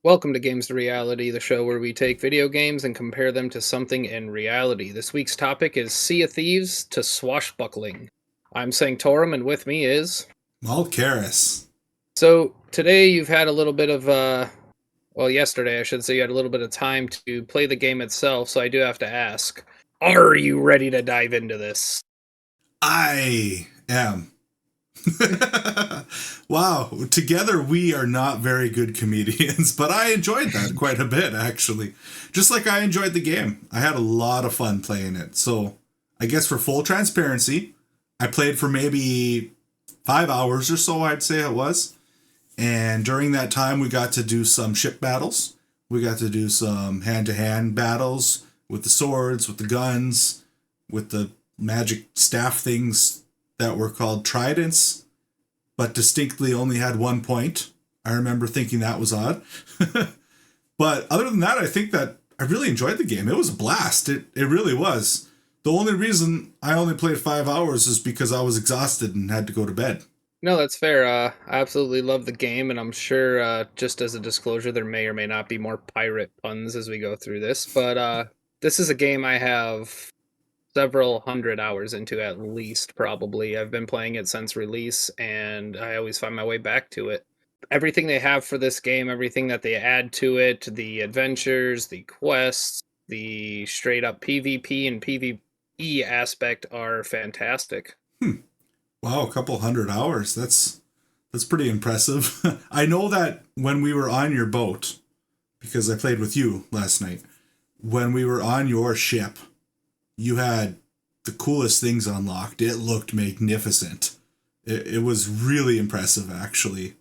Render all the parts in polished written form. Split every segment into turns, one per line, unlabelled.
Welcome to Games to Reality, the show where we take video games and compare them to something in reality. This week's topic is Sea of Thieves to Swashbuckling. I'm Sanctorum, and with me is...
Malkariss.
So, today you've had a little bit of, yesterday I should say, you had a little bit of time to play the game itself, so I do have to ask, are you ready to dive into this?
I am. Wow, together we are not very good comedians, but I enjoyed that quite a bit, actually. Just like I enjoyed the game. I had a lot of fun playing it. So, I guess for full transparency, I played for maybe 5 hours or so, I'd say it was. And during that time, we got to do some ship battles. We got to do some hand to hand battles with the swords, with the guns, with the magic staff things that were called tridents, but distinctly only had 1 point. I remember thinking that was odd. But other than that, I think that I really enjoyed the game. It was a blast. It really was. The only reason I only played 5 hours is because I was exhausted and had to go to bed.
No, that's fair. I absolutely love the game, and I'm sure, just as a disclosure, there may or may not be more pirate puns as we go through this, but this is a game I have several hundred hours into at least, probably. I've been playing it since release, and I always find my way back to it. Everything they have for this game, everything that they add to it, the adventures, the quests, the straight up PvP and PvE aspect are fantastic.
Hmm. Wow, a couple 100 hours. That's pretty impressive. I know that when we were on your boat, because I played with you last night, when we were on your ship, you had the coolest things unlocked. It looked magnificent. It was really impressive, actually.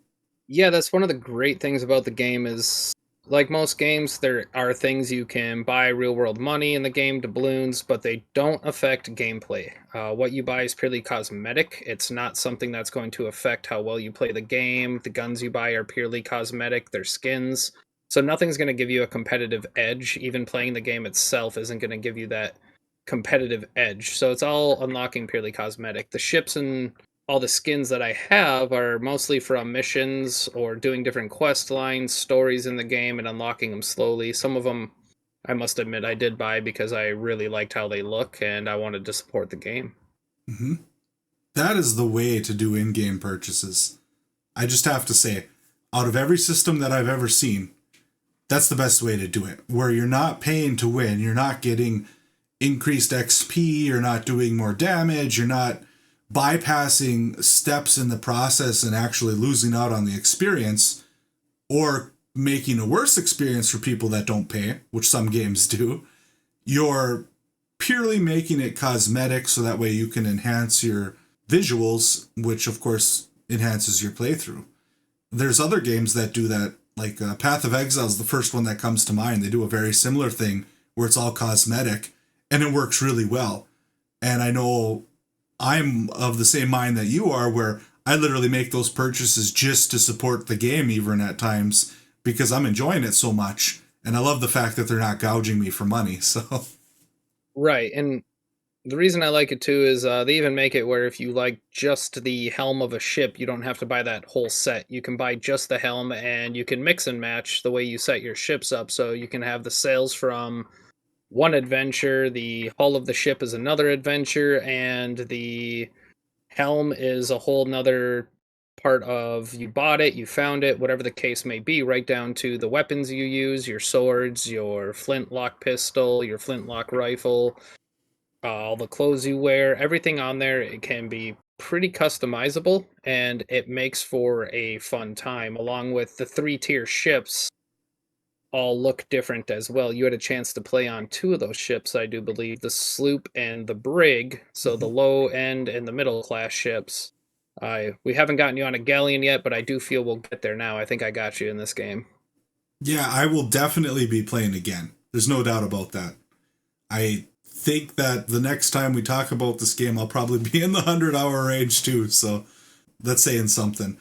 Yeah, that's one of the great things about the game is like most games, there are things you can buy real world money in the game, doubloons, but they don't affect gameplay. What you buy is purely cosmetic. It's not something that's going to affect how well you play the game. The guns you buy are purely cosmetic, they're skins. So nothing's going to give you a competitive edge. Even playing the game itself isn't going to give you that competitive edge. So it's all unlocking purely cosmetic. The ships and all the skins that I have are mostly from missions or doing different quest lines, stories in the game, and unlocking them slowly. Some of them, I must admit, I did buy because I really liked how they look and I wanted to support the game.
Hmm. That is the way to do in game purchases. I just have to say, out of every system that I've ever seen, that's the best way to do it. Where you're not paying to win, you're not getting increased XP, you're not doing more damage, you're not bypassing steps in the process and actually losing out on the experience or making a worse experience for people that don't pay, which some games do. You're purely making it cosmetic so that way you can enhance your visuals, which of course enhances your playthrough. There's other games that do that, like Path of Exile is the first one that comes to mind. They do a very similar thing where it's all cosmetic and it works really well. And I know I'm of the same mind that you are, where I literally make those purchases just to support the game, even at times, because I'm enjoying it so much. And I love the fact that they're not gouging me for money. So,
Right, and the reason I like it too is they even make it where if you like just the helm of a ship, you don't have to buy that whole set. You can buy just the helm and you can mix and match the way you set your ships up. So you can have the sails from one adventure, the hull of the ship is another adventure, and the helm is a whole nother part of you bought it, you found it, whatever the case may be, right down to the weapons you use, your swords, your flintlock pistol, your flintlock rifle, all the clothes you wear, everything on there. It can be pretty customizable and it makes for a fun time, along with the three-tier ships all look different as well. You had a chance to play on two of those ships, I do believe, the sloop and the brig, so the low end and the middle class ships. We haven't gotten you on a galleon yet, but I do feel we'll get there now. I think I got you in this game.
yeah, I will definitely be playing again. There's no doubt about that. I think that the next time we talk about this game, I'll probably be in the 100 hour range too. So that's saying something.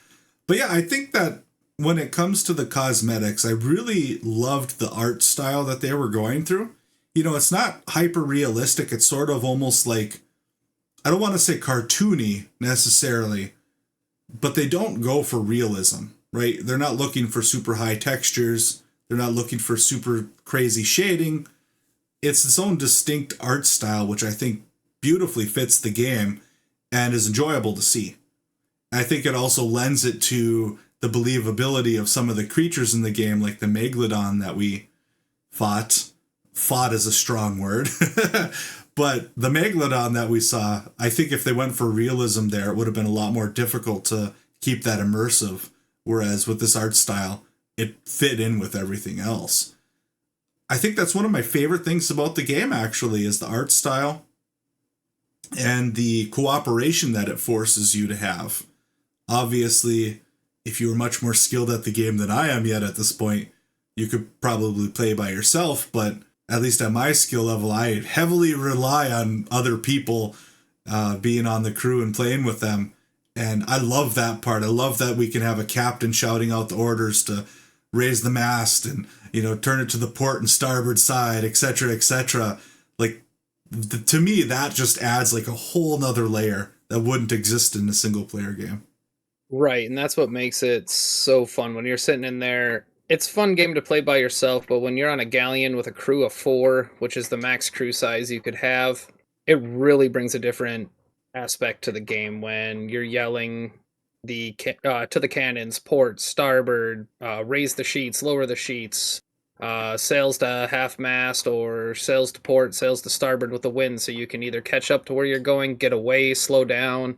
But yeah, I think that when it comes to the cosmetics, I really loved the art style that they were going through. You know, it's not hyper realistic. It's sort of almost like, I don't want to say cartoony necessarily, but they don't go for realism, right? They're not looking for super high textures. They're not looking for super crazy shading. It's its own distinct art style, which I think beautifully fits the game and is enjoyable to see. I think it also lends it to the believability of some of the creatures in the game, like the Megalodon that we fought. Fought is a strong word. But the Megalodon that we saw, I think if they went for realism there, it would have been a lot more difficult to keep that immersive. Whereas with this art style, it fit in with everything else. I think that's one of my favorite things about the game, actually, is the art style and the cooperation that it forces you to have. Obviously, if you were much more skilled at the game than I am yet at this point, you could probably play by yourself, but at least at my skill level, I heavily rely on other people being on the crew and playing with them. And I love that part. I love that we can have a captain shouting out the orders to raise the mast and, turn it to the port and starboard side, etc., etc. Like, to me, that just adds like a whole nother layer that wouldn't exist in a single player game.
Right, and that's what makes it so fun when you're sitting in there. It's a fun game to play by yourself, but when you're on a galleon with a crew of 4, which is the max crew size you could have, it really brings a different aspect to the game when you're yelling to the cannons, port, starboard, raise the sheets, lower the sheets, sails to half mast or sails to port, sails to starboard with the wind, so you can either catch up to where you're going, get away, slow down.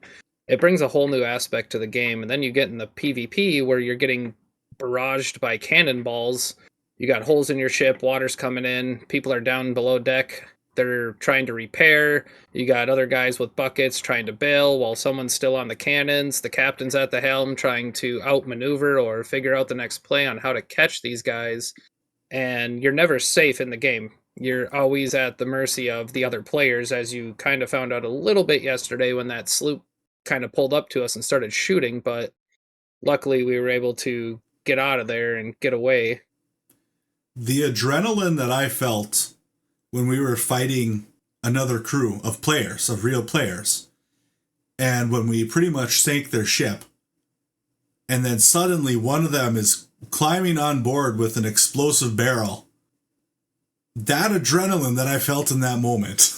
It brings a whole new aspect to the game, and then you get in the PvP where you're getting barraged by cannonballs. You got holes in your ship, water's coming in, people are down below deck, they're trying to repair. You got other guys with buckets trying to bail while someone's still on the cannons. The captain's at the helm trying to outmaneuver or figure out the next play on how to catch these guys. And you're never safe in the game. You're always at the mercy of the other players, as you kind of found out a little bit yesterday when that sloop kind of pulled up to us and started shooting, but luckily we were able to get out of there and get away.
The adrenaline that I felt when we were fighting another crew of players, of real players, and when we pretty much sank their ship, and then suddenly one of them is climbing on board with an explosive barrel. That adrenaline that I felt in that moment,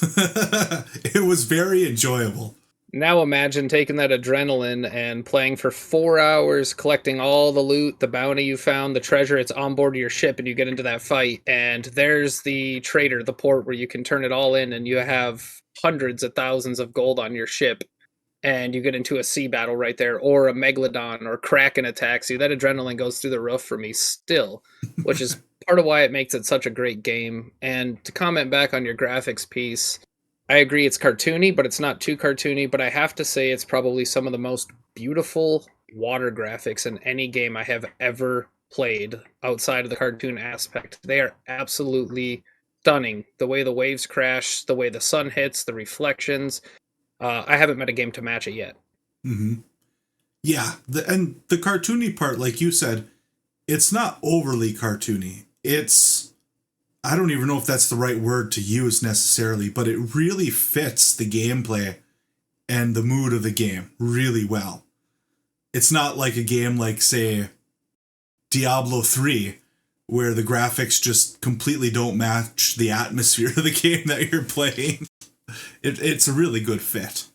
it was very enjoyable.
Now imagine taking that adrenaline and playing for 4 hours, collecting all the loot, the bounty you found, the treasure, it's on board your ship, and you get into that fight, and there's the trader, the port where you can turn it all in, and you have hundreds of thousands of gold on your ship, and you get into a sea battle right there, or a megalodon or kraken attacks you. That adrenaline goes through the roof for me still, which is part of why it makes it such a great game. And to comment back on your graphics piece, I agree it's cartoony, but it's not too cartoony. But I have to say it's probably some of the most beautiful water graphics in any game I have ever played outside of the cartoon aspect. They are absolutely stunning. The way the waves crash, the way the sun hits, the reflections. I haven't met a game to match it yet.
Mm-hmm. Yeah, and the cartoony part, like you said, it's not overly cartoony. I don't even know if that's the right word to use necessarily, but it really fits the gameplay and the mood of the game really well. It's not like a game like, say, Diablo 3, where the graphics just completely don't match the atmosphere of the game that you're playing. It's a really good fit.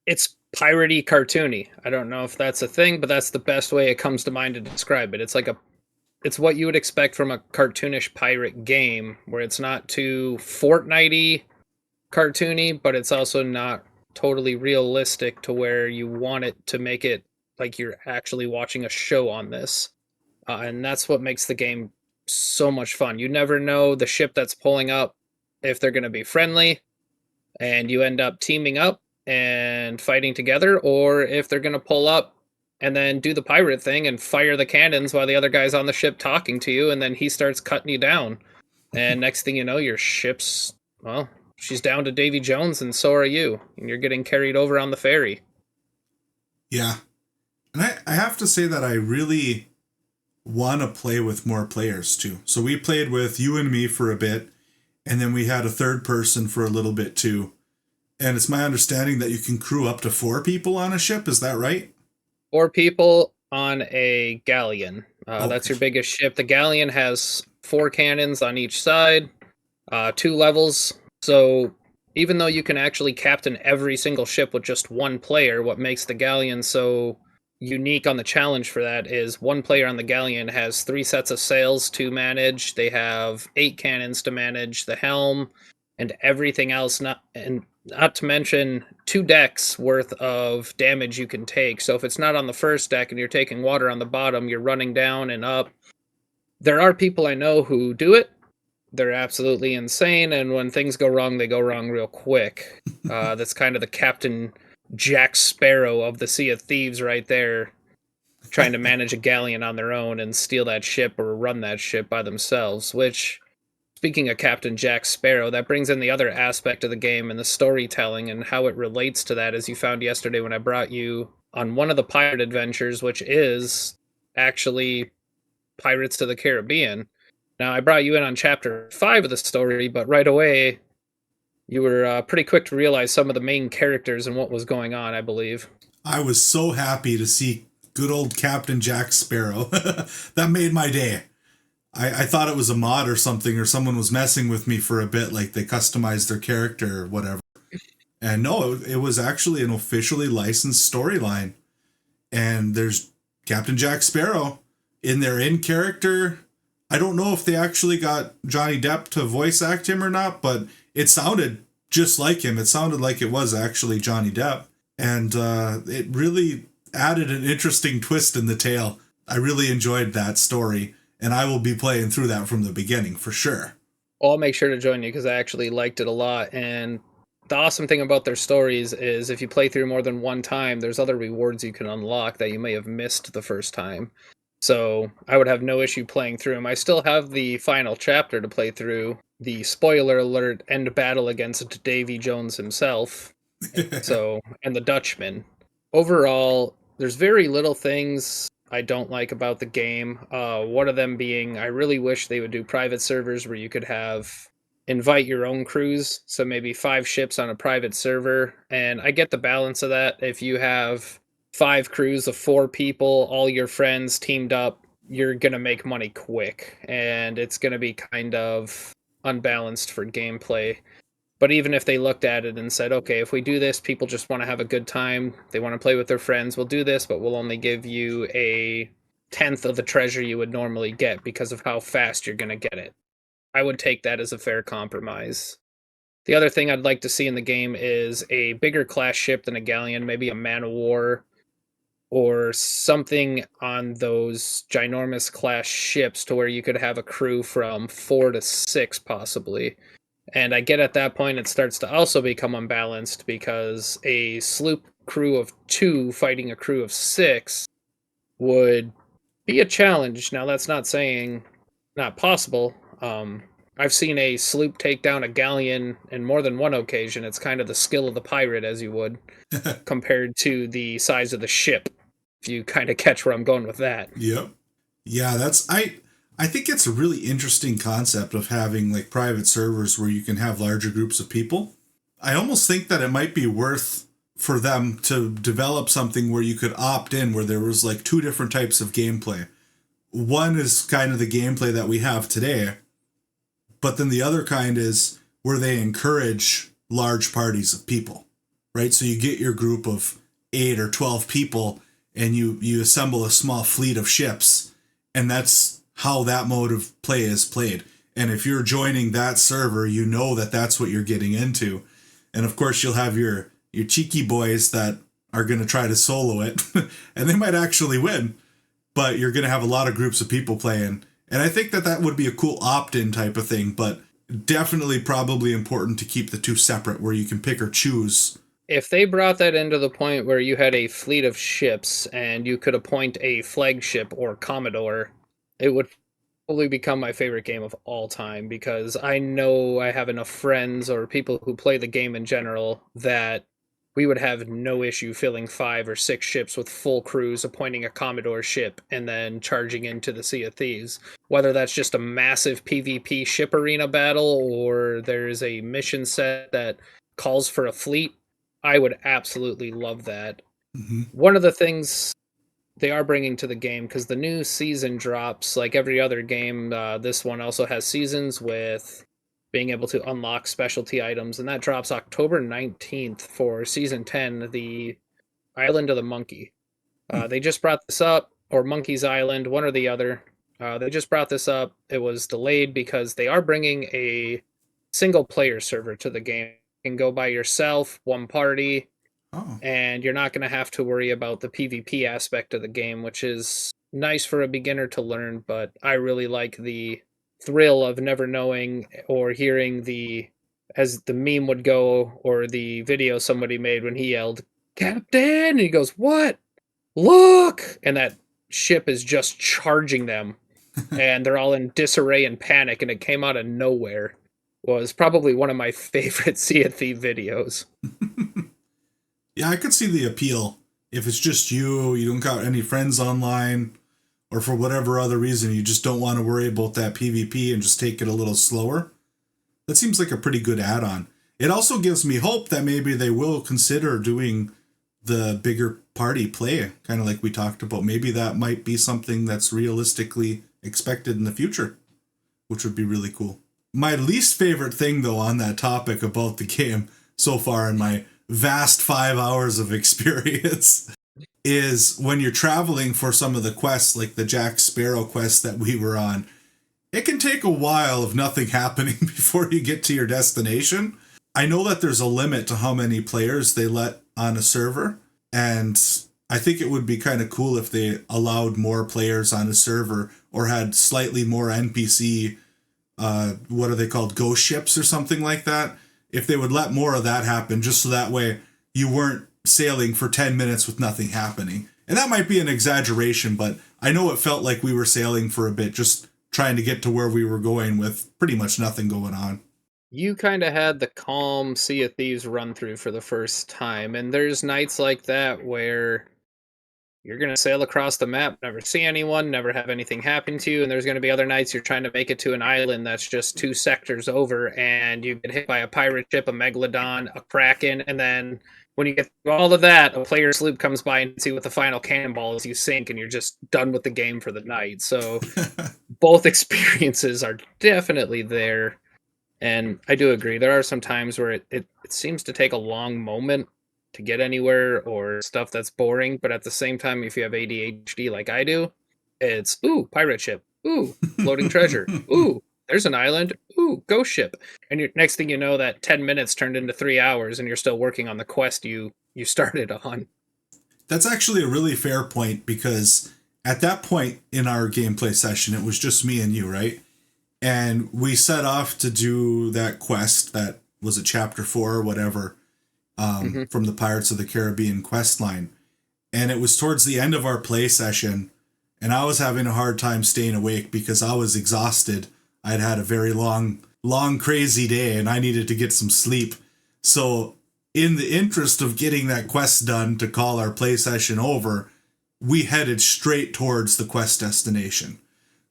It's piratey cartoony. I don't know if that's a thing, but that's the best way it comes to mind to describe it. It's what you would expect from a cartoonish pirate game, where it's not too Fortnite-y cartoony, but it's also not totally realistic to where you want it to make it like you're actually watching a show on this. And that's what makes the game so much fun. You never know the ship that's pulling up if they're going to be friendly, and you end up teaming up and fighting together, or if they're going to pull up and then do the pirate thing and fire the cannons while the other guy's on the ship talking to you, and then he starts cutting you down. And next thing you know, your ship's, well, she's down to Davy Jones, and so are you. And you're getting carried over on the ferry.
Yeah. And I have to say that I really want to play with more players too. So we played with you and me for a bit, and then we had a third person for a little bit too. And it's my understanding that you can crew up to 4 people on a ship. Is that right?
4 people on a galleon. That's
Okay.
your biggest ship. The galleon has 4 cannons on each side, 2 levels. So even though you can actually captain every single ship with just one player, what makes the galleon so unique on the challenge for that is one player on the galleon has 3 sets of sails to manage. They have 8 cannons to manage, the helm, and everything else. Not to mention 2 decks worth of damage you can take. So if it's not on the first deck and you're taking water on the bottom, you're running down and up. There are people I know who do it. They're absolutely insane, and when things go wrong, they go wrong real quick. That's kind of the Captain Jack Sparrow of the Sea of Thieves right there, trying to manage a galleon on their own and steal that ship or run that ship by themselves. Which, speaking of Captain Jack Sparrow, that brings in the other aspect of the game and the storytelling and how it relates to that, as you found yesterday when I brought you on one of the pirate adventures, which is actually Pirates of the Caribbean. Now, I brought you in on chapter 5 of the story, but right away, you were pretty quick to realize some of the main characters and what was going on, I believe.
I was so happy to see good old Captain Jack Sparrow. That made my day. I thought it was a mod or something, or someone was messing with me for a bit, like they customized their character or whatever. And no, it was actually an officially licensed storyline. And there's Captain Jack Sparrow in their in character. I don't know if they actually got Johnny Depp to voice act him or not, but it sounded just like him. It sounded like it was actually Johnny Depp. And it really added an interesting twist in the tale. I really enjoyed that story, and I will be playing through that from the beginning for sure.
I'll make sure to join you because I actually liked it a lot. And the awesome thing about their stories is if you play through more than one time, there's other rewards you can unlock that you may have missed the first time. So I would have no issue playing through them. I still have the final chapter to play through. The spoiler alert end battle against Davy Jones himself. So, and the Dutchman. Overall, there's very little things I don't like about the game. One of them being, I really wish they would do private servers where you could invite your own crews. So maybe 5 ships on a private server. And I get the balance of that. If you have 5 crews of 4 people, all your friends teamed up, you're going to make money quick. And it's going to be kind of unbalanced for gameplay. But even if they looked at it and said, okay, if we do this, people just want to have a good time, they want to play with their friends, we'll do this, but we'll only give you a tenth of the treasure you would normally get because of how fast you're going to get it. I would take that as a fair compromise. The other thing I'd like to see in the game is a bigger class ship than a galleon, maybe a man of war or something on those ginormous class ships to where you could have a crew from 4 to 6 possibly. And I get at that point it starts to also become unbalanced because a sloop crew of 2 fighting a crew of 6 would be a challenge. Now, that's not saying not possible. I've seen a sloop take down a galleon in more than one occasion. It's kind of the skill of the pirate, as you would, compared to the size of the ship, if you kind of catch where I'm going with that.
Yep. Yeah, I think it's a really interesting concept of having like private servers where you can have larger groups of people. I almost think that it might be worth for them to develop something where you could opt in where there was like 2 different types of gameplay. One is kind of the gameplay that we have today, but then the other kind is where they encourage large parties of people, right? So you get your group of 8 or 12 people and you assemble a small fleet of ships, and that's how that mode of play is played. And if you're joining that server, you know that that's what you're getting into. And of course, you'll have your cheeky boys that are going to try to solo it, and they might actually win, but you're going to have a lot of groups of people playing. And I think that that would be a cool opt-in type of thing, but definitely probably important to keep the 2 separate where you can pick or choose.
If they brought that into the point where you had a fleet of ships and you could appoint a flagship or commodore, it would probably become my favorite game of all time because I know I have enough friends or people who play the game in general that we would have no issue filling 5 or 6 ships with full crews, appointing a Commodore ship, and then charging into the Sea of Thieves. Whether that's just a massive PvP ship arena battle or there's a mission set that calls for a fleet, I would absolutely love that.
Mm-hmm.
One of the things they are bringing to the game, because the new season drops like every other game. This one also has seasons with being able to unlock specialty items, and that drops October 19th for season 10, the Island of the Monkey.
Hmm.
They just brought this up, or Monkey's Island, one or the other. They just brought this up. It was delayed because they are bringing a single player server to the game. You can go by yourself, one party,
Oh.
and you're not going to have to worry about the PvP aspect of the game, which is nice for a beginner to learn. But I really like the thrill of never knowing or hearing the, as the meme would go, or the video somebody made when he yelled, "Captain!" And he goes, "What? Look!" And that ship is just charging them, and they're all in disarray and panic, and it came out of nowhere. Was probably one of my favorite Sea of Thieves videos.
Yeah, I could see the appeal. If it's just you don't got any friends online, or for whatever other reason you just don't want to worry about that PvP and just take it a little slower. That seems like a pretty good add-on. It also gives me hope that maybe they will consider doing the bigger party play, kind of like we talked about. Maybe that might be something that's realistically expected in the future, which would be really cool. My least favorite thing, though, on that topic about the game so far in my vast 5 hours of experience is when you're traveling for some of the quests, like the Jack Sparrow quest that we were on. It can take a while of nothing happening before you get to your destination. I know that there's a limit to how many players they let on a server, and I think it would be kind of cool if they allowed more players on a server or had slightly more NPC, what are they called, ghost ships or something like that. If they would let more of that happen, just so that way you weren't sailing for 10 minutes with nothing happening. And that might be an exaggeration, but I know it felt like we were sailing for a bit, just trying to get to where we were going with pretty much nothing going on.
You kind of had the calm Sea of Thieves run through for the first time, and there's nights like that where you're going to sail across the map, never see anyone, never have anything happen to you, and there's going to be other nights you're trying to make it to an island that's just 2 sectors over, and you get hit by a pirate ship, a megalodon, a kraken, and then when you get through all of that, a player sloop comes by and see with the final cannonball as you sink, and you're just done with the game for the night. So both experiences are definitely there. And I do agree. There are some times where it seems to take a long moment to get anywhere, or stuff that's boring. But at the same time, if you have ADHD like I do, it's, ooh, pirate ship. Ooh, floating treasure. Ooh, there's an island. Ooh, ghost ship. And next thing you know, that 10 minutes turned into 3 hours and you're still working on the quest you started on.
That's actually a really fair point, because at that point in our gameplay session, it was just me and you, right? And we set off to do that quest that was a chapter 4 or whatever,
Mm-hmm.
from the Pirates of the Caribbean quest line. And it was towards the end of our play session, and I was having a hard time staying awake because I was exhausted. I'd had a very long, crazy day, and I needed to get some sleep. So, in the interest of getting that quest done to call our play session over, we headed straight towards the quest destination.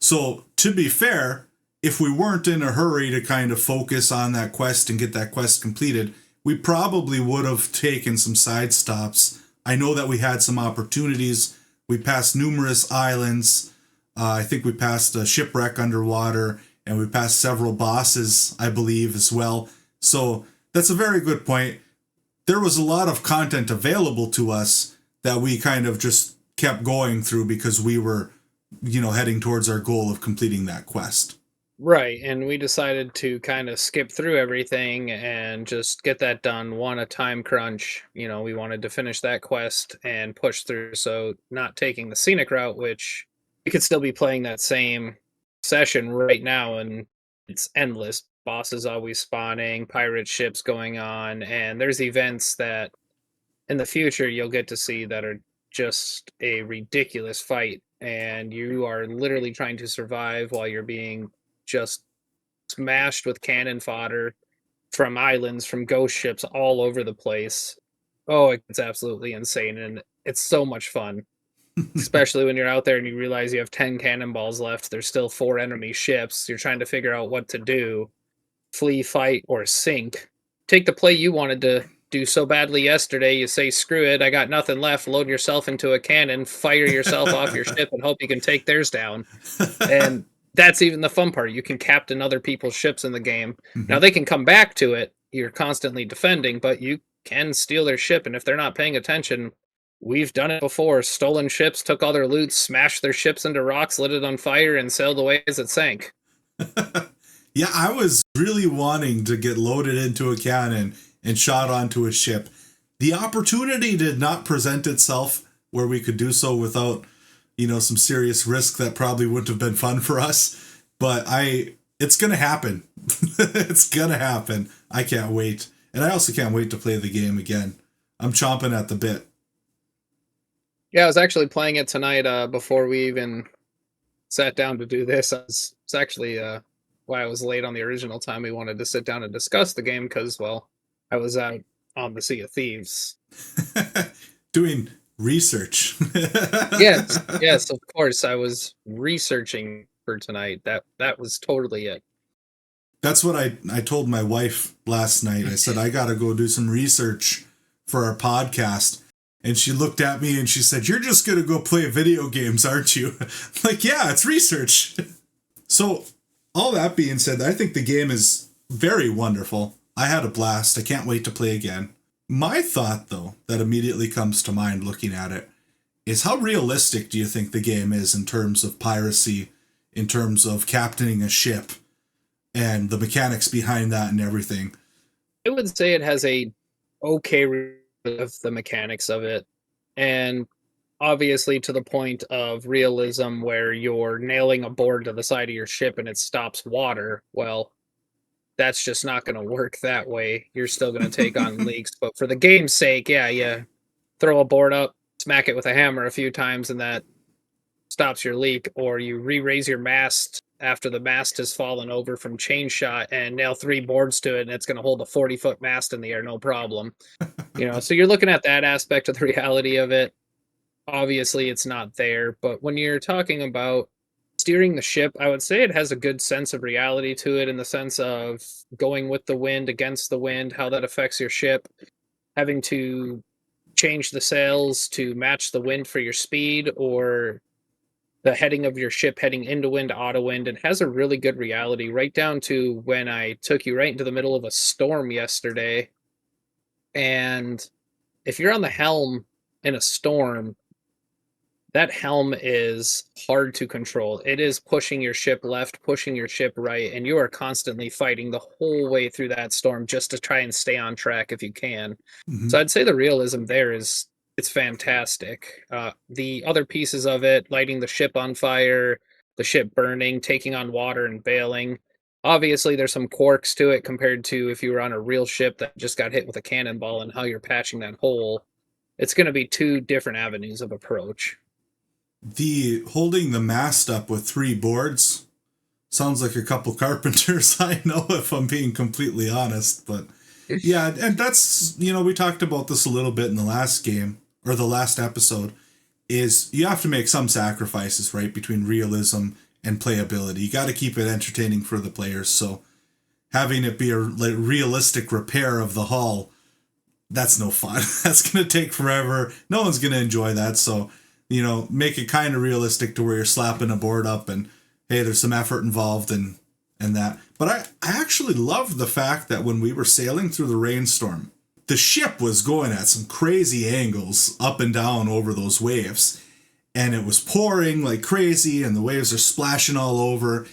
So, to be fair, if we weren't in a hurry to kind of focus on that quest and get that quest completed, we probably would have taken some side stops. I know that we had some opportunities. We passed numerous islands. I think we passed a shipwreck underwater, and we passed several bosses, I believe, as well. So that's a very good point. There was a lot of content available to us that we kind of just kept going through because we were, heading towards our goal of completing that quest.
Right, and we decided to kind of skip through everything and just get that done. One, a time crunch. We wanted to finish that quest and push through, so not taking the scenic route, which we could still be playing that same session right now, and it's endless. Bosses always spawning, pirate ships going on, and there's events that in the future you'll get to see that are just a ridiculous fight, and you are literally trying to survive while you're being just smashed with cannon fodder from islands, from ghost ships all over the place. Oh, it's absolutely insane, and it's so much fun. Especially when you're out there and you realize you have 10 cannonballs left, there's still 4 enemy ships. You're trying to figure out what to do: flee, fight, or sink. Take the play you wanted to do so badly yesterday, you say, screw it, I got nothing left, load yourself into a cannon, fire yourself off your ship, and hope you can take theirs down. And that's even the fun part. You can captain other people's ships in the game. Now,
Mhm.
they can come back to it. You're constantly defending, but you can steal their ship. And if they're not paying attention, we've done it before. Stolen ships, took all their loot, smashed their ships into rocks, lit it on fire, and sailed away as it sank.
Yeah, I was really wanting to get loaded into a cannon and shot onto a ship. The opportunity did not present itself where we could do so without, some serious risk that probably wouldn't have been fun for us. But it's gonna happen. It's gonna happen. I can't wait. And I also can't wait to play the game again. I'm chomping at the bit.
Yeah, I was actually playing it tonight before we even sat down to do this. It's actually why I was late on the original time we wanted to sit down and discuss the game because, well, I was out on the Sea of Thieves.
Doing research.
Yes, yes, of course. I was researching for tonight. That was totally it.
That's what I told my wife last night. I said, I got to go do some research for our podcast. And she looked at me and she said, you're just going to go play video games, aren't you? Like, yeah, it's research. So, all that being said, I think the game is very wonderful. I had a blast. I can't wait to play again. My thought, though, that immediately comes to mind looking at it is how realistic do you think the game is in terms of piracy, in terms of captaining a ship, and the mechanics behind that and everything?
I would say it has a okay of the mechanics of it, and obviously to the point of realism where you're nailing a board to the side of your ship and it stops water. Well, that's just not going to work that way. You're still going to take on leaks, but for the game's sake, yeah, you throw a board up, smack it with a hammer a few times, and that stops your leak, or you re-raise your mast after the mast has fallen over from chain shot and nail 3 boards to it, and it's going to hold a 40-foot mast in the air, no problem. So you're looking at that aspect of the reality of it. Obviously, it's not there, but when you're talking about steering the ship, I would say it has a good sense of reality to it in the sense of going with the wind, against the wind, how that affects your ship, having to change the sails to match the wind for your speed, or the heading of your ship heading into wind, auto wind, and has a really good reality, right down to when I took you right into the middle of a storm yesterday. And if you're on the helm in a storm, that helm is hard to control. It is pushing your ship left, pushing your ship right, and you are constantly fighting the whole way through that storm just to try and stay on track if you can. So
Mhm.
I'd say the realism there is it's fantastic. The other pieces of it, lighting the ship on fire, the ship burning, taking on water and bailing. Obviously, there's some quirks to it compared to if you were on a real ship that just got hit with a cannonball and how you're patching that hole. It's going to be 2 different avenues of approach.
The holding the mast up with 3 boards sounds like a couple carpenters I know, if I'm being completely honest. But yeah, and that's, we talked about this a little bit in the last game, or the last episode, is you have to make some sacrifices, right, between realism and playability. You got to keep it entertaining for the players. So having it be a realistic repair of the hull, that's no fun. That's going to take forever. No one's going to enjoy that. So, make it kind of realistic to where you're slapping a board up and, hey, there's some effort involved and that. But I actually loved the fact that when we were sailing through the rainstorm, the ship was going at some crazy angles up and down over those waves. And it was pouring like crazy and the waves are splashing all over.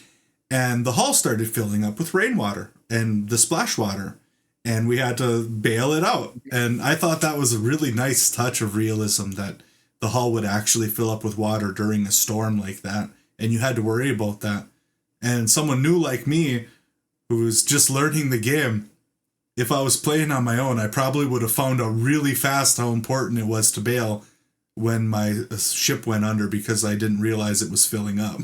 And the hull started filling up with rainwater and the splash water. And we had to bail it out. And I thought that was a really nice touch of realism, that the hull would actually fill up with water during a storm like that. And you had to worry about that. And someone new like me, who was just learning the game, if I was playing on my own, I probably would have found out really fast how important it was to bail when my ship went under because I didn't realize it was filling up.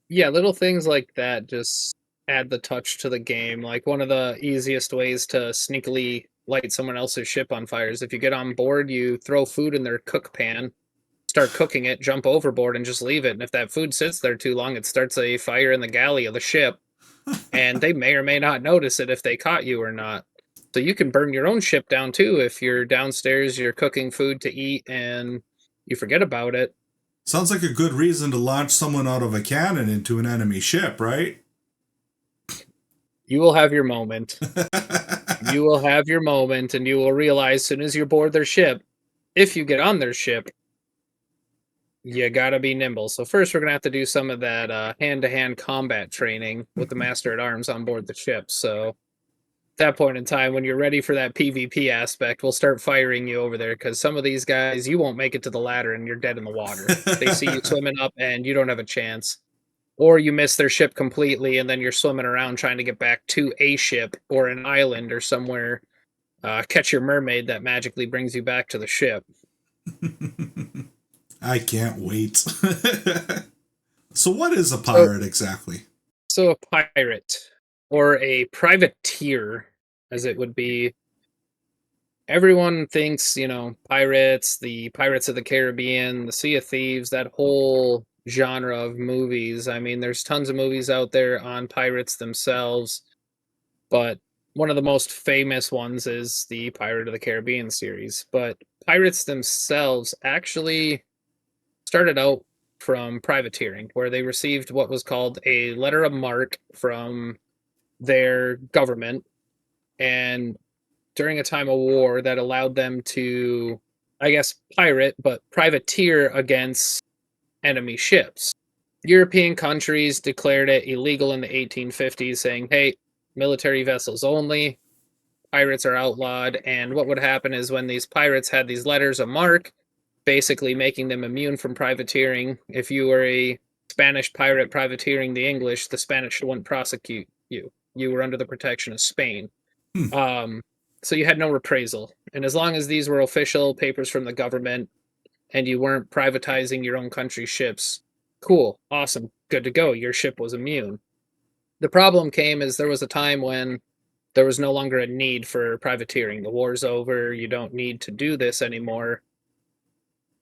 Yeah, little things like that just add the touch to the game. Like one of the easiest ways to sneakily light someone else's ship on fire is if you get on board, you throw food in their cook pan, start cooking it, jump overboard, and just leave it. And if that food sits there too long, it starts a fire in the galley of the ship, and they may or may not notice it if they caught you or not. So you can burn your own ship down too if you're downstairs, you're cooking food to eat, and you forget about it.
Sounds like a good reason to launch someone out of a cannon into an enemy ship, right?
You will have your moment. You will have your moment, and you will realize as soon as you're aboard their ship, if you get on their ship, you gotta be nimble. So first, we're gonna have to do some of that hand-to-hand combat training with the master at arms on board the ship. So at that point in time, when you're ready for that PvP aspect, we'll start firing you over there because some of these guys, you won't make it to the ladder and you're dead in the water. They see you swimming up and you don't have a chance. Or you miss their ship completely and then you're swimming around trying to get back to a ship or an island or somewhere. Catch your mermaid that magically brings you back to the ship.
I can't wait. So, what is a
So,
pirate exactly?
so a pirate or a privateer, as it would be, everyone thinks, pirates, the Pirates of the Caribbean, the Sea of Thieves, that whole genre of movies. I mean, there's tons of movies out there on pirates themselves, but one of the most famous ones is the Pirate of the Caribbean series. But pirates themselves actually started out from privateering, where they received what was called a letter of marque from their government, and during a time of war that allowed them to, I guess, pirate, but privateer against enemy ships. European countries declared it illegal in the 1850s, saying, hey, military vessels only, pirates are outlawed. And what would happen is when these pirates had these letters of marque, basically making them immune from privateering, if you were a Spanish pirate privateering the English, the Spanish wouldn't prosecute you. You were under the protection of Spain.
Hmm.
Um, so you had no reprisal. And as long as these were official papers from the government and you weren't privatizing your own country's ships, cool, awesome, good to go. Your ship was immune. The problem came is there was a time when there was no longer a need for privateering. The war's over. You don't need to do this anymore.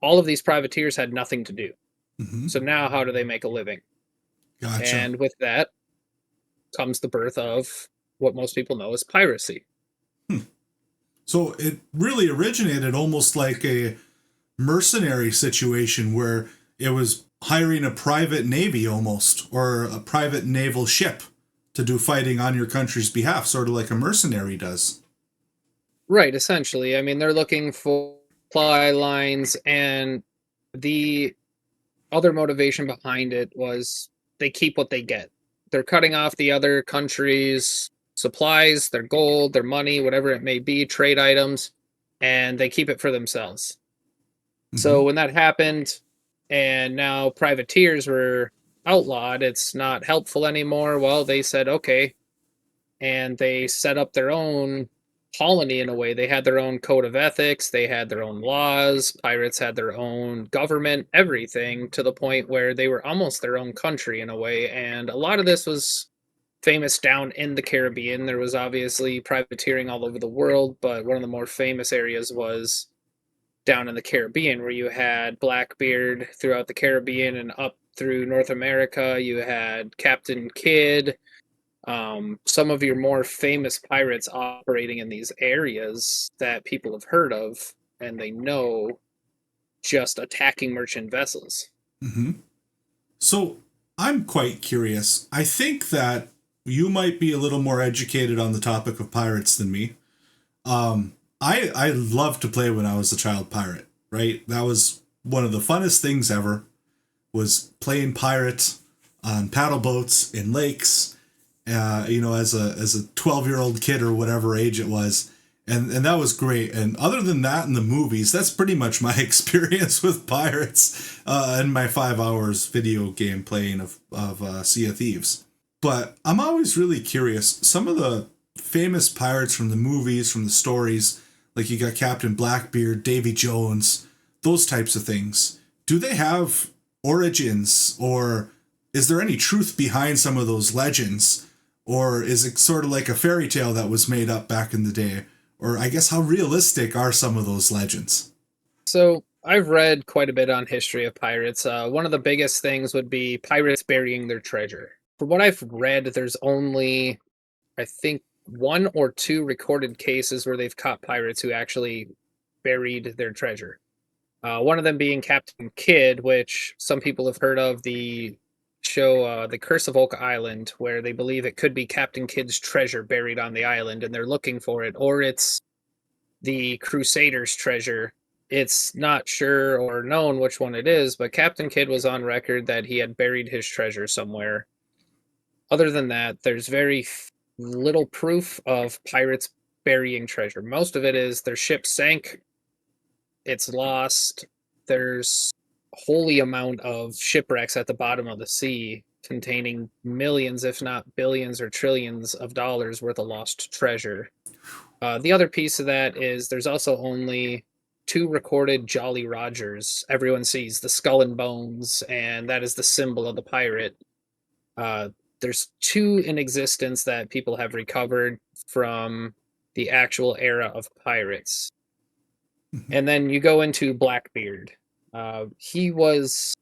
All of these privateers had nothing to do.
Mm-hmm.
So now how do they make a living?
Gotcha.
And with that comes the birth of what most people know as piracy.
Hmm. So it really originated almost like a mercenary situation where it was hiring a private navy almost, or a private naval ship to do fighting on your country's behalf, sort of like a mercenary does.
Right, essentially. I mean, they're looking for supply lines, and the other motivation behind it was they keep what they get. They're cutting off the other countries' supplies, their gold, their money, whatever it may be, trade items, and they keep it for themselves.
Mm-hmm.
So when that happened, and now privateers were outlawed, it's not helpful anymore. Well, they said, okay, and they set up their own colony in a way. They had their own code of ethics, they had their own laws, pirates had their own government, everything to the point where they were almost their own country in a way. And a lot of this was famous down in the Caribbean. There was obviously privateering all over the world, but one of the more famous areas was down in the Caribbean, where you had Blackbeard throughout the Caribbean and up through North America. You had Captain Kidd, some of your more famous pirates operating in these areas that people have heard of and they know, just attacking merchant vessels.
Mm-hmm. So I'm quite curious. I think that you might be a little more educated on the topic of pirates than me. I loved to play when I was a child pirate, right? That was one of the funnest things ever, was playing pirate on paddle boats in lakes, as a 12-year-old kid or whatever age it was. And that was great. And other than that, in the movies, that's pretty much my experience with pirates and my 5 hours video game playing of Sea of Thieves. But I'm always really curious. Some of the famous pirates from the movies, from the stories, like you got Captain Blackbeard, Davy Jones, those types of things. Do they have origins, or is there any truth behind some of those legends? Or is it sort of like a fairy tale that was made up back in the day? Or I guess how realistic are some of those legends?
So I've read quite a bit on history of pirates. One of the biggest things would be pirates burying their treasure. From what I've read, there's only, I think, one or two recorded cases where they've caught pirates who actually buried their treasure. One of them being Captain Kidd, which some people have heard of, the show The Curse of Oak Island, where they believe it could be Captain Kidd's treasure buried on the island and they're looking for it, or it's the Crusaders' treasure. It's not sure or known which one it is, but Captain Kidd was on record that he had buried his treasure somewhere. Other than that, there's very little proof of pirates burying treasure. Most of it is their ship sank, it's lost. There's a holy amount of shipwrecks at the bottom of the sea containing millions, if not billions or trillions of dollars worth of lost treasure. The other piece of that is there's also only two recorded Jolly Rogers. Everyone sees the skull and bones, and that is the symbol of the pirate. Uh, there's two in existence that people have recovered from the actual era of pirates. And then you go into Blackbeard. He was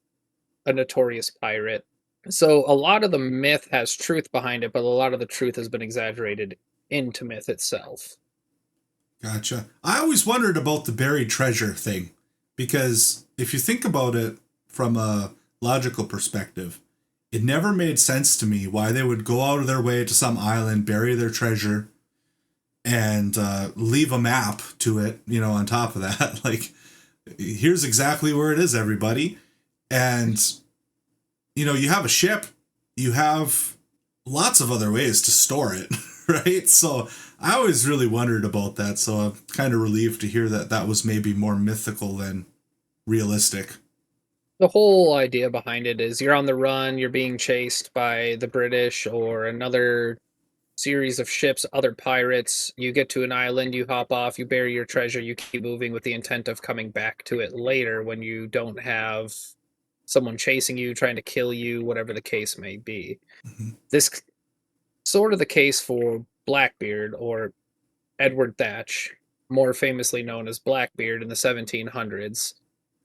a notorious pirate. So a lot of the myth has truth behind it, but a lot of the truth has been exaggerated into myth itself.
Gotcha. I always wondered about the buried treasure thing because if you think about it from a logical perspective, it never made sense to me why they would go out of their way to some island, bury their treasure, and leave a map to it, on top of that. Like, here's exactly where it is, everybody. And, you have a ship, you have lots of other ways to store it, right? So I always really wondered about that. So I'm kind of relieved to hear that that was maybe more mythical than realistic.
The whole idea behind it is you're on the run, you're being chased by the British or another series of ships, other pirates. You get to an island, you hop off, you bury your treasure, you keep moving with the intent of coming back to it later when you don't have someone chasing you, trying to kill you, whatever the case may be.
Mhm.
This sort of the case for Blackbeard or Edward Thatch, more famously known as Blackbeard in the 1700s.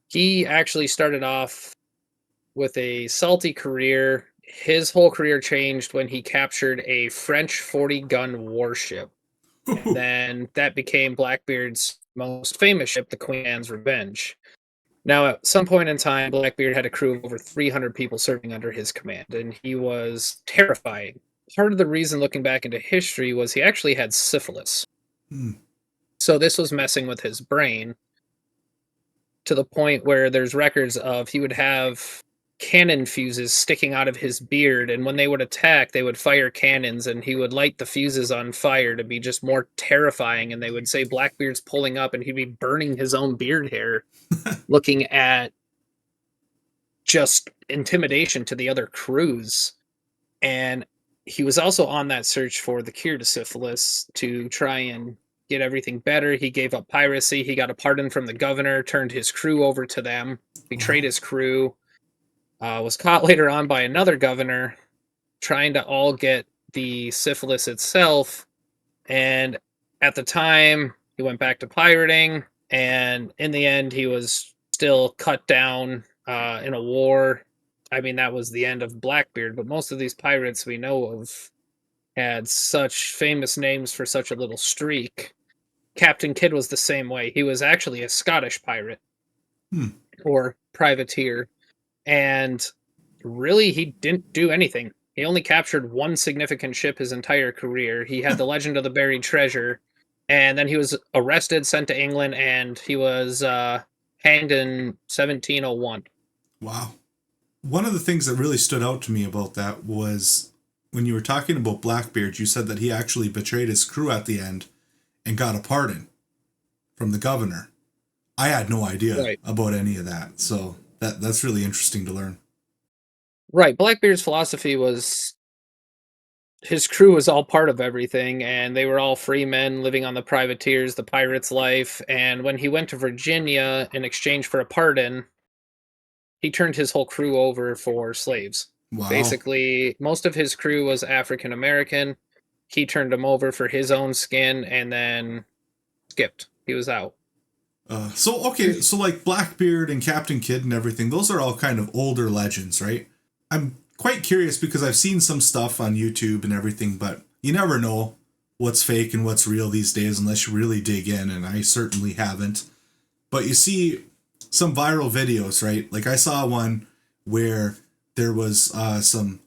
He actually started off with a salty career. His whole career changed when he captured a French 40-gun warship. And then that became Blackbeard's most famous ship, the Queen Anne's Revenge. Now, at some point in time, Blackbeard had a crew of over 300 people serving under his command, and he was terrifying. Part of the reason, looking back into history, was he actually had syphilis.
Hmm.
So this was messing with his brain to the point where there's records of he would have cannon fuses sticking out of his beard, and when they would attack, they would fire cannons, and he would light the fuses on fire to be just more terrifying. And they would say Blackbeard's pulling up, and he'd be burning his own beard hair, looking at just intimidation to the other crews. And he was also on that search for the cure to syphilis to try and get everything better. He gave up piracy. He got a pardon from the governor, turned his crew over to them, betrayed his crew, was caught later on by another governor, trying to all get the syphilis itself. And at the time, he went back to pirating. And in the end, he was still cut down in a war. I mean, that was the end of Blackbeard, but most of these pirates we know of had such famous names for such a little streak. Captain Kidd was the same way. He was actually a Scottish pirate or privateer, and really he didn't do anything. He only captured one significant ship his entire career. He had the Legend of the Buried Treasure, and then he was arrested, sent to England, and he was hanged in 1701.
Wow. One of the things that really stood out to me about that was when you were talking about Blackbeard, you said that he actually betrayed his crew at the end and got a pardon from the governor. I had no idea about any of that, so that's really interesting to learn.
Right. Blackbeard's philosophy was his crew was all part of everything, and they were all free men living on the privateers, the pirate's life. And when he went to Virginia in exchange for a pardon, he turned his whole crew over for slaves.
Wow.
Basically, most of his crew was African American. He turned them over for his own skin and then skipped. He was out.
So like Blackbeard and Captain Kidd and everything, those are all kind of older legends, right? I'm quite curious because I've seen some stuff on YouTube and everything, but you never know what's fake and what's real these days unless you really dig in, and I certainly haven't. But you see some viral videos, right? Like I saw one where there was some.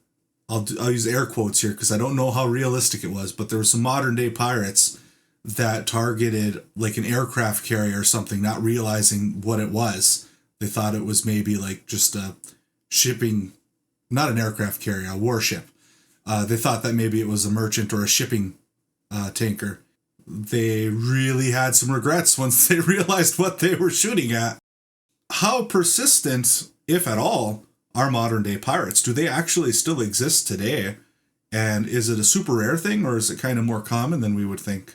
I'll use air quotes here because I don't know how realistic it was, but there were some modern day pirates that targeted like an aircraft carrier or something, not realizing what it was. They thought it was maybe like just a shipping, not an aircraft carrier, a warship. They thought that maybe it was a merchant or a shipping tanker. They really had some regrets once they realized what they were shooting at. How persistent, if at all, are modern day pirates? Do they actually still exist today? And is it a super rare thing, or is it kind of more common than we would think?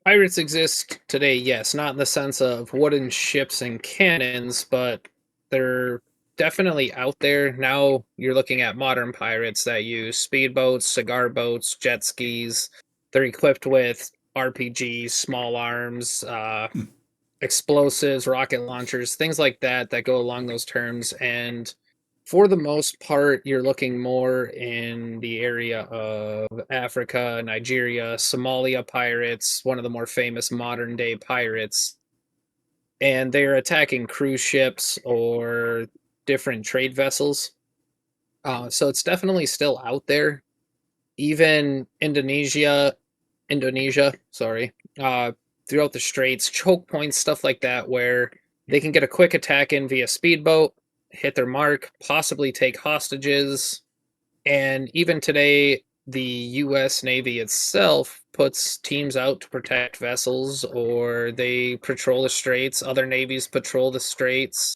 Pirates exist today, yes, not in the sense of wooden ships and cannons, but they're definitely out there. Now you're looking at modern pirates that use speedboats, cigar boats, jet skis. They're equipped with RPGs, small arms, explosives, rocket launchers, things like that that go along those terms. And for the most part, you're looking more in the area of Africa, Nigeria, Somalia pirates, one of the more famous modern day pirates. And they're attacking cruise ships or different trade vessels. So it's definitely still out there. Even Indonesia, sorry, throughout the straits, choke points, stuff like that, where they can get a quick attack in via speedboat, hit their mark, possibly take hostages. And even today, the U.S. Navy itself puts teams out to protect vessels, or they patrol the straits. Other navies patrol the straits.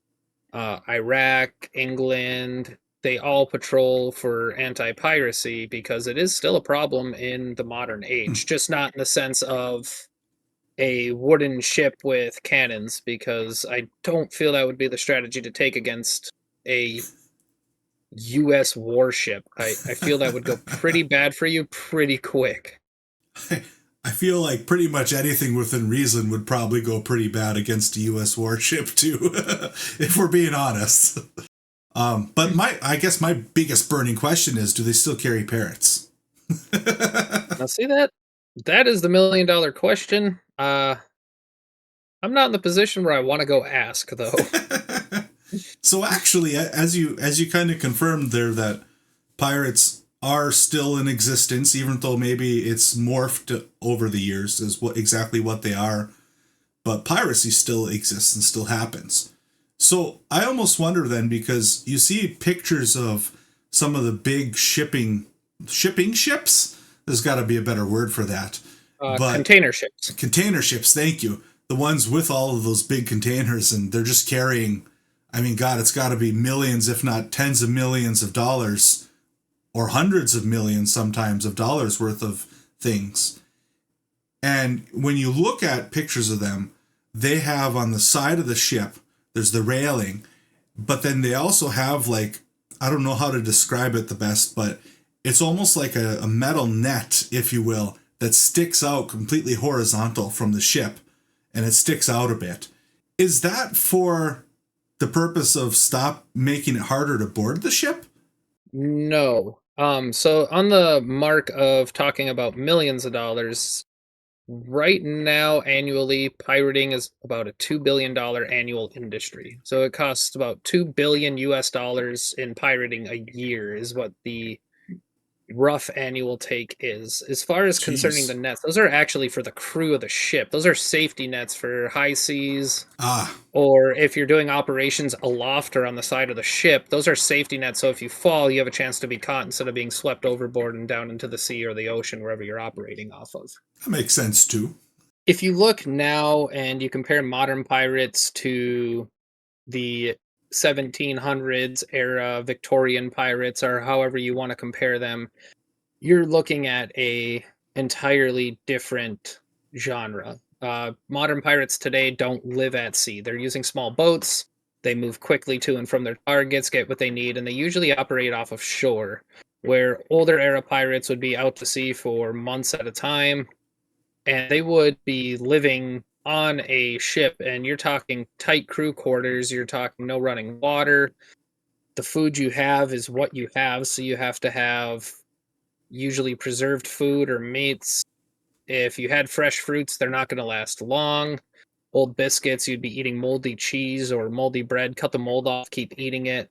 Iraq, England, they all patrol for anti piracy because it is still a problem in the modern age, just not in the sense of a wooden ship with cannons, because I don't feel that would be the strategy to take against a US warship. I feel that would go pretty bad for you pretty quick.
I feel like pretty much anything within reason would probably go pretty bad against a U.S. warship too, if we're being honest. But I guess my biggest burning question is: do they still carry parrots?
Now, see that? That is the $1 million question. I'm not in the position where I want to go ask though.
So actually, as you kind of confirmed there that pirates are still in existence, even though maybe it's morphed over the years is what they are. But piracy still exists and still happens. So I almost wonder then, because you see pictures of some of the big shipping ships. There's got to be a better word for that. But
Container ships.
container ships, thank you. The ones with all of those big containers, and they're just carrying, I mean, God, it's got to be millions, if not tens of millions of dollars, or hundreds of millions sometimes of dollars worth of things. And when you look at pictures of them, they have on the side of the ship, there's the railing, but then they also have like, I don't know how to describe it the best, but it's almost like a metal net, if you will, that sticks out completely horizontal from the ship, and it sticks out a bit. Is that for the purpose of stop making it harder to board the ship?
No. So on the mark of talking about millions of dollars, right now annually pirating is about a $2 billion annual industry. So it costs about 2 billion US dollars in pirating a year is what the rough annual take is. As far as concerning the
Jeez.
nets, those are actually for the crew of the ship. Those are safety nets for high seas,
Ah,
or if you're doing operations aloft or on the side of the ship, those are safety nets. So if you fall, you have a chance to be caught instead of being swept overboard and down into the sea or the ocean, wherever you're operating off of.
that makes sense too.
If you look now and you compare modern pirates to the 1700s era Victorian pirates, or however you want to compare them, you're looking at a entirely different genre. Modern pirates today don't live at sea. They're using small boats. They move quickly to and from their targets, get what they need, and they usually operate off of shore. Where older era pirates would be out to sea for months at a time, and they would be living on a ship. And you're talking tight crew quarters. You're talking no running water. The food you have is what you have, so you have to have usually preserved food or meats. If you had fresh fruits, they're not going to last long. Old biscuits, you'd be eating moldy cheese or moldy bread. Cut the mold off, keep eating it.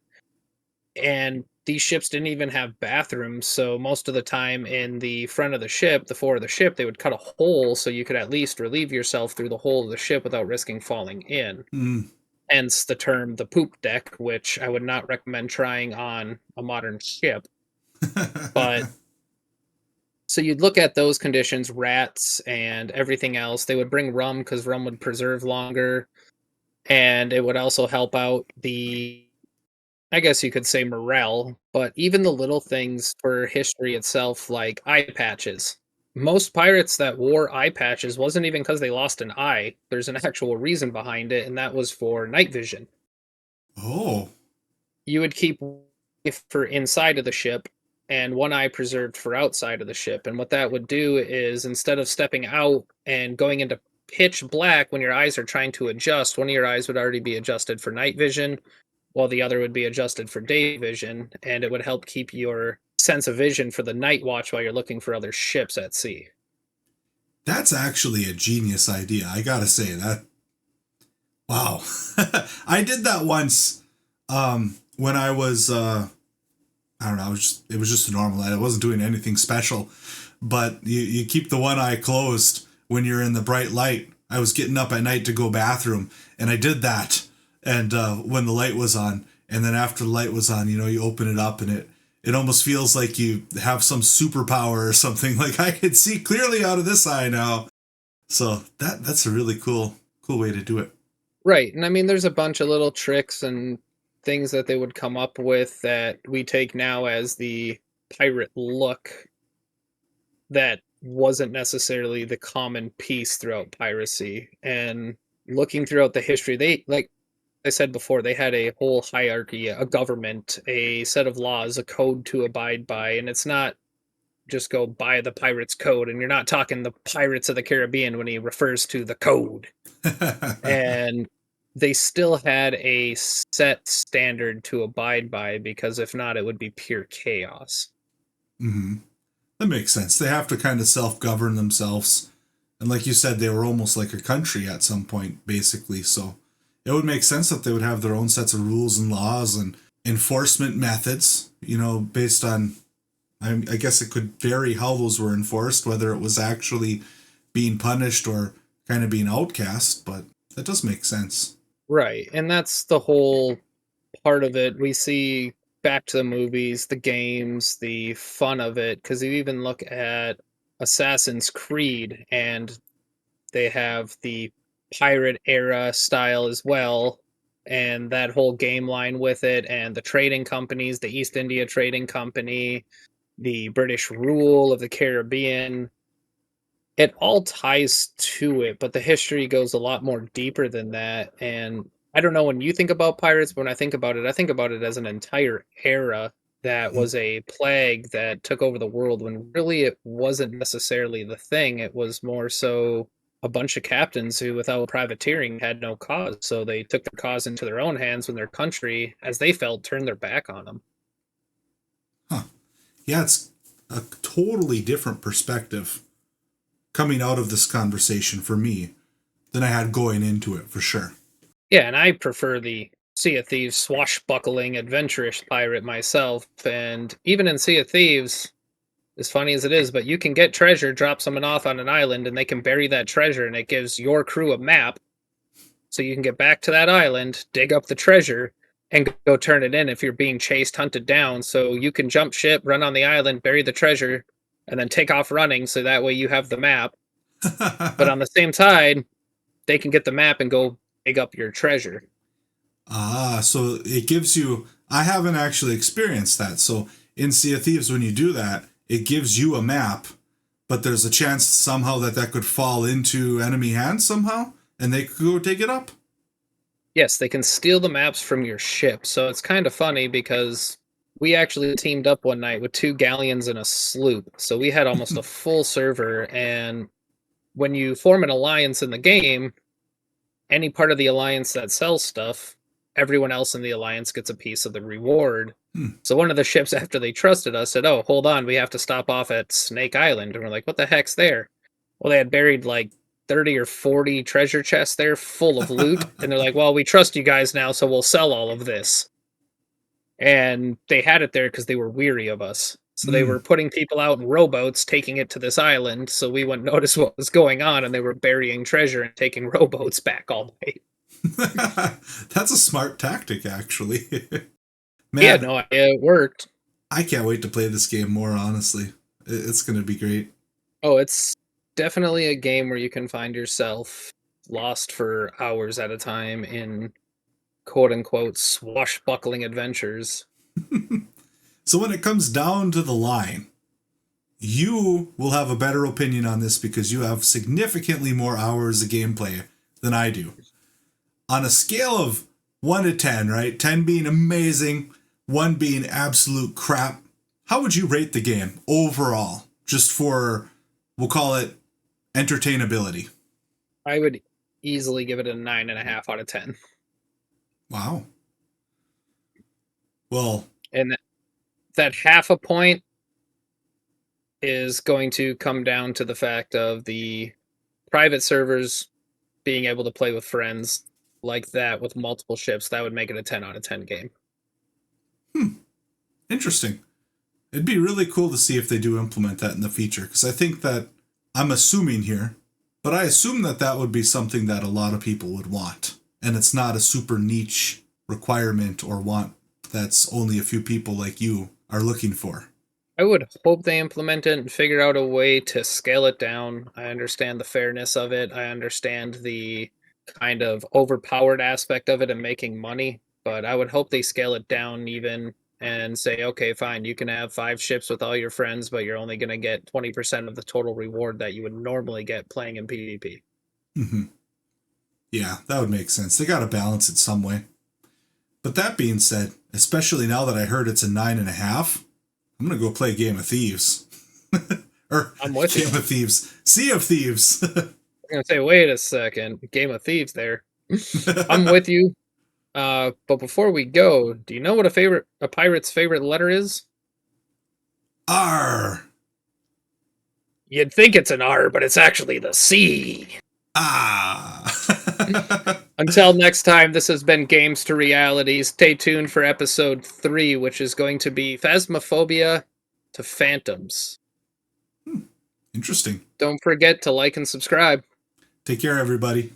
And these ships didn't even have bathrooms, so most of the time in the front of the ship, the fore of the ship, they would cut a hole so you could at least relieve yourself through the hole of the ship without risking falling in.
Mm.
Hence the term the poop deck, which I would not recommend trying on a modern ship. But so you'd look at those conditions, rats and everything else. They would bring rum because rum would preserve longer, and it would also help out the, I guess you could say, morale, but even the little things for history itself, like eye patches. Most pirates that wore eye patches wasn't even because they lost an eye. There's an actual reason behind it, and that was for night vision.
Oh.
You would keep for inside of the ship and one eye preserved for outside of the ship. And what that would do is instead of stepping out and going into pitch black when your eyes are trying to adjust, one of your eyes would already be adjusted for night vision while the other would be adjusted for day vision, and it would help keep your sense of vision for the night watch while you're looking for other ships at sea.
That's actually a genius idea. I gotta say that. Wow. I did that once when I was, I don't know, it was just a normal night. I wasn't doing anything special. But you keep the one eye closed when you're in the bright light. I was getting up at night to go bathroom, and I did that. And when the light was on, and then after the light was on, you open it up, and it almost feels like you have some superpower or something. Like I can see clearly out of this eye now. So that's a really cool way to do it.
Right. And I mean, there's a bunch of little tricks and things that they would come up with that we take now as the pirate look that wasn't necessarily the common piece throughout piracy. And looking throughout the history, they, like I said before, they had a whole hierarchy, a government, a set of laws, a code to abide by. And it's not just go by the pirate's code. And you're not talking the Pirates of the Caribbean when he refers to the code. And they still had a set standard to abide by, because if not, it would be pure chaos.
Mm-hmm. That makes sense. They have to kind of self-govern themselves. And like you said, they were almost like a country at some point, basically. So it would make sense that they would have their own sets of rules and laws and enforcement methods, based on, I guess it could vary how those were enforced, whether it was actually being punished or kind of being outcast, but that does make sense.
Right. And that's the whole part of it. We see back to the movies, the games, the fun of it, because you even look at Assassin's Creed and they have the pirate era style as well, and that whole game line with it, and the trading companies, the East India Trading Company, the British rule of the Caribbean. It all ties to it, but the history goes a lot more deeper than that. And I don't know, when you think about pirates, but when I think about it as an entire era that
Mhm.
was a plague that took over the world, when really it wasn't necessarily the thing. It was more so a bunch of captains who, without privateering, had no cause. So they took the cause into their own hands when their country, as they felt, turned their back on them.
Huh. Yeah, it's a totally different perspective coming out of this conversation for me than I had going into it, for sure.
Yeah, and I prefer the Sea of Thieves swashbuckling adventurous pirate myself. And even in Sea of Thieves, as funny as it is, but you can get treasure, drop someone off on an island, and they can bury that treasure, and it gives your crew a map so you can get back to that island, dig up the treasure, and go turn it in if you're being chased, hunted down. So you can jump ship, run on the island, bury the treasure, and then take off running, so that way you have the map. But on the same tide, they can get the map and go dig up your treasure.
So it gives you. I haven't actually experienced that. So in Sea of Thieves, when you do that, it gives you a map, but there's a chance somehow that could fall into enemy hands somehow, and they could go dig it up.
Yes, they can steal the maps from your ship. So it's kind of funny because we actually teamed up one night with two galleons and a sloop. So we had almost a full server. And when you form an alliance in the game, any part of the alliance that sells stuff, everyone else in the alliance gets a piece of the reward.
Hmm.
So one of the ships, after they trusted us, said, "Oh, hold on, we have to stop off at Snake Island." And we're like, "What the heck's there?" Well, they had buried like 30 or 40 treasure chests there full of loot. And they're like, well, we trust you guys now, so we'll sell all of this. And they had it there because they were weary of us. So they
Mm.
were putting people out in rowboats, taking it to this island, so we wouldn't notice what was going on, and they were burying treasure and taking rowboats back all night.
That's a smart tactic, actually.
Yeah,
Man,
no, it worked.
I can't wait to play this game more, honestly. It's going to be great.
Oh, it's definitely a game where you can find yourself lost for hours at a time in quote unquote swashbuckling adventures.
So when it comes down to the line, you will have a better opinion on this because you have significantly more hours of gameplay than I do. On a scale of 1 to 10, right? 10 being amazing, 1 being absolute crap, how would you rate the game overall? Just for, we'll call it entertainability.
I would easily give it a 9.5 out of 10.
Wow. Well,
And that half a point is going to come down to the fact of the private servers being able to play with friends like that with multiple ships. That would make it a 10 out of 10 game.
interesting. It'd be really cool to see if they do implement that in the future, because I think that, I'm assuming here, but I assume that that would be something that a lot of people would want. And it's not a super niche requirement or want that's only a few people like you are looking for.
I would hope they implement it and figure out a way to scale it down. I understand the fairness of it. I understand the kind of overpowered aspect of it and making money, but I would hope they scale it down even and say, okay, fine, you can have 5 ships with all your friends, but you're only going to get 20% of the total reward that you would normally get playing in PvP.
Mm-hmm. Yeah, that would make sense. They got to balance it some way. But that being said, especially now that I heard it's a 9.5, I'm going to go play Game of Thieves. Or
I'm with you.
Game of Thieves. Sea of Thieves.
I'm going to say, wait a second, Game of Thieves there. I'm with you. But before we go, do you know what a pirate's favorite letter is?
R.
You'd think it's an R, but it's actually the C.
Ah.
Until next time, this has been Games to Reality. Stay tuned for episode 3, which is going to be Phasmophobia to Phantoms.
Interesting.
Don't forget to like and subscribe.
Take care, everybody.